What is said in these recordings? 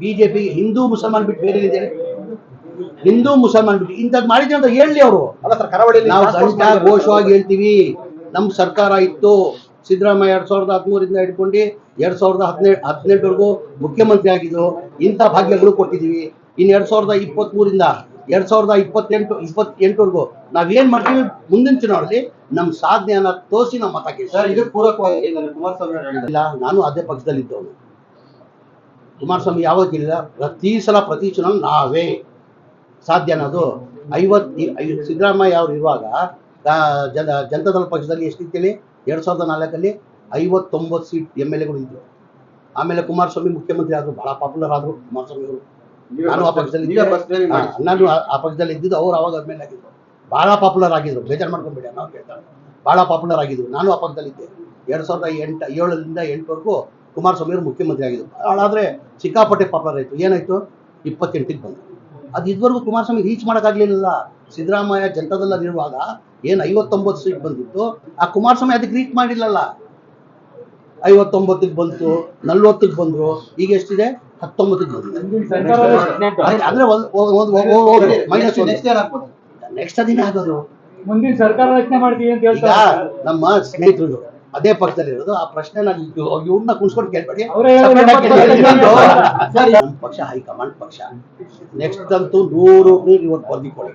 BJP Hindu ಮುಸಲ್ಮಾನ್ ಬಿಟ್ಟು ಬೇರೆ ಇದೆ? ಹಿಂದೂ ಮುಸಲ್ಮಾನ್ ಬಿಟ್ಟು ಇಂಥದ್ದು ಮಾಡಿದ್ರೆ ಅಂತ ಹೇಳಿ ಅವರು. ಅಲ್ಲ ಸರ್, ಕರಾವಳಿಯಲ್ಲಿ ನಾವು ಗಂಟ ಘೋಷವಾಗಿ ಹೇಳ್ತೀವಿ. ನಮ್ಮ ಸರ್ಕಾರ ಇತ್ತು, ಸಿದ್ದರಾಮಯ್ಯ 2013 ಹಿಡ್ಕೊಂಡು 2018ವರೆಗೂ ಮುಖ್ಯಮಂತ್ರಿ ಆಗಿದ್ದು, ಇಂಥ ಭಾಗ್ಯಗಳು ಕೊಟ್ಟಿದ್ದೀವಿ. ಇನ್ನು 2023ರಿಂದ 2028ವರೆಗೂ ನಾವೇನ್ ಮಾಡ್ತೀವಿ, ಮುಂದಿನ ಚುನಾವಣೆಯಲ್ಲಿ ನಮ್ಮ ಸಾಧನೆಯನ್ನ ತೋರಿಸಿ ನಮ್ಮ ಮತ ಕೇಳಿ. ಸರ್, ಇದಕ್ಕೆ ಪೂರಕವಾಗಿ ಕುಮಾರಸ್ವಾಮಿ ಹೇಳಿಲ್ಲ. ನಾನು ಅದೇ ಪಕ್ಷದಲ್ಲಿದ್ದವನು. ಕುಮಾರಸ್ವಾಮಿ ಯಾವಾಗ ಇಲ್ಲ, ಪ್ರತಿ ಚುನಾವಣೆ ನಾವೇ ಸಾಧ್ಯ ಅನ್ನೋದು. 50 ಸಿದ್ದರಾಮಯ್ಯ ಅವರು ಇರುವಾಗ ಜನತಾದಳ ಪಕ್ಷದಲ್ಲಿ ಎಷ್ಟಿತ್ತೇಳಿ? 2004 59 ಸೀಟ್ MLA ಗಳು ಇದ್ರು. ಆಮೇಲೆ ಕುಮಾರಸ್ವಾಮಿ ಮುಖ್ಯಮಂತ್ರಿ ಆದ್ರು, ಬಹಳ ಪಾಪ್ಯುಲರ್ ಆದ್ರು ಕುಮಾರಸ್ವಾಮಿ ಅವರು. ನಾನು ಆ ಪಕ್ಷದಲ್ಲಿ ಇದ್ದಿದ್ದು, ಅವ್ರು ಅವಾಗ ಮೇಲೆ ಆಗಿದ್ರು, ಬಹಳ ಪಾಪ್ಯುಲರ್ ಆಗಿದ್ರು. ಬೇಜಾರು ಮಾಡ್ಕೊಂಡ್ಬಿಡಿ, ನಾವು ಕೇಳ್ತಾರೆ, ಬಹಳ ಪಾಪ್ಯುಲರ್ ಆಗಿದ್ರು. ನಾನು ಆ ಪಕ್ಷದಲ್ಲಿದ್ದೆ. 2007ರಿಂದ 8ವರೆಗೂ ಕುಮಾರಸ್ವಾಮಿ ಅವರು ಮುಖ್ಯಮಂತ್ರಿ ಆಗಿದ್ರು. ಹಾಳಾದ್ರೆ ಸಿಕ್ಕಾಪಟ್ಟೆ ಪಾಪ್ಯುಲರ್ ಆಯಿತು. ಏನಾಯ್ತು? 28ಗೆ ಬಂದು. ಅದು ಇದುವರೆಗೂ ಕುಮಾರಸ್ವಾಮಿ ರೀಚ್ ಮಾಡೋಕ್ಕಾಗಲಿಲ್ಲ. ಸಿದ್ದರಾಮಯ್ಯ ಜನತಾದಳದಲ್ಲಿರುವಾಗ ಏನು 59 ಸೀಟ್ ಬಂದಿತ್ತು, ಆ ಕುಮಾರಸ್ವಾಮಿ ಅದಕ್ಕೆ ರೀಚ್ ಮಾಡಿಲ್ಲಲ್ಲ. 59ಗೆ ಬಂತು, 40ಗೆ ಬಂದ್ರು, ಈಗ ಎಷ್ಟಿದೆ? 19ಗೆ ಬಂದಿದೆ. ಅಂದ್ರೆ ನೆಕ್ಸ್ಟ್ ಅದೇನೇ ಆಗೋದು. ಮುಂದಿನ ಸರ್ಕಾರ ರಚನೆ ಮಾಡ್ತೀವಿ ಅಂತ ಈಗ ನಮ್ಮ ಸ್ನೇಹಿತರು ಅದೇ ಪಕ್ಷದಲ್ಲಿರೋದು. ಆ ಪ್ರಶ್ನೆ ನಾನು ಇವ್ರನ್ನ ಕುಣಿಸ್ಕೊಂಡು ಕೇಳ್ಬೇಡಿ. ನಮ್ಮ ಪಕ್ಷ ಹೈಕಮಾಂಡ್ ಪಕ್ಷ. ನೆಕ್ಸ್ಟ್ ಅಂತೂ 100 ಇವತ್ತು ಬರ್ದಿಕೊಳ್ಳಿ.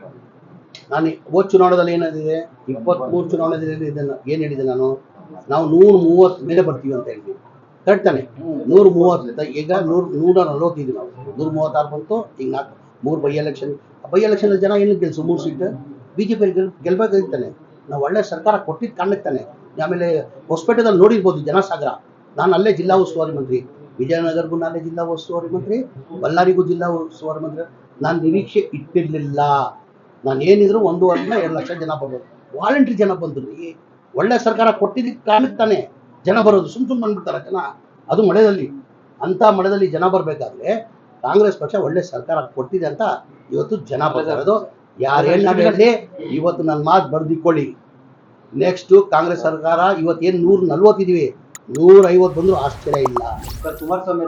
ನಾನು ಹೋದ ಚುನಾವಣೆಯಲ್ಲಿ ಏನಿದೆ, 23 ಚುನಾವಣೆಯಲ್ಲಿ ಏನ್ ಹೇಳಿದೆ ನಾನು, ನಾವು 130 ಮೇಲೆ ಬರ್ತೀವಿ ಅಂತ ಹೇಳಿದ್ವಿ. ಕರೆಕ್ಟ್ ತಾನೆ? 130. ಈಗ 140 ನಾವು 136 ಬಂತು. ಈಗ 3 ಬೈ ಎಲೆಕ್ಷನ್ ಜನ ಏನು ಗೆಲ್ಸು? 3 ಸೀಟ್ ಬಿಜೆಪಿ ಗೆಲ್ಬೇಕಾಗಿತ್ತಾನೆ. ನಾವು ಒಳ್ಳೆ ಸರ್ಕಾರ ಕೊಟ್ಟಿದ್ದು ಕಾಣಕ್ತಾನೆ. ಆಮೇಲೆ ಹೊಸಪೇಟೆದಲ್ಲಿ ನೋಡಿರ್ಬೋದು ಜನಸಾಗರ. ನಾನು ಅಲ್ಲೇ ಜಿಲ್ಲಾ ಉಸ್ತುವಾರಿ ಮಂತ್ರಿ, ವಿಜಯನಗರಗೂ ನಾನೇ ಜಿಲ್ಲಾ ಉಸ್ತುವಾರಿ ಮಂತ್ರಿ, ಬಳ್ಳಾರಿಗೂ ಜಿಲ್ಲಾ ಉಸ್ತುವಾರಿ ಮಂತ್ರಿ. ನಾನು ನಿರೀಕ್ಷೆ ಇಟ್ಟಿರ್ಲಿಲ್ಲ. ನಾನು ಏನಿದ್ರು 1.5-2 ಲಕ್ಷ ಜನ ಬರ್ಬೋದು. ವಾಲಂಟ್ರಿ ಜನ ಬಂದ್ರು. ಒಳ್ಳೆ ಸರ್ಕಾರ ಕೊಟ್ಟಿದ್ದಕ್ಕೆ ಕಾರಣಕ್ಕೆ ತಾನೆ ಜನ ಬರೋದು. ಸುಮ್ ಬಂದ್ಬಿಡ್ತಾರೆ ಜನ, ಅದು ಮಳೆಯಲ್ಲಿ. ಅಂತ ಮಳೆಯಲ್ಲಿ ಜನ ಬರಬೇಕಾದ್ರೆ ಕಾಂಗ್ರೆಸ್ ಪಕ್ಷ ಒಳ್ಳೆ ಸರ್ಕಾರ ಕೊಟ್ಟಿದೆ ಅಂತ ಇವತ್ತು ಜನ ಬರ್ತಿರೋದು. ಯಾರೇನು ಹೇಳಿ ಇವತ್ತು ನನ್ನ ಮಾತು ಬರ್ದಿಕೊಳ್ಳಿ. ನೆಕ್ಸ್ಟ್ ಕಾಂಗ್ರೆಸ್ ಸರ್ಕಾರ ಇವತ್ತೇನು 140 ಇದೀವಿ, 150 ಬಂದ್ರು ಆಶ್ಚರ್ಯ ಇಲ್ಲ. ಕುಮಾರಸ್ವಾಮಿ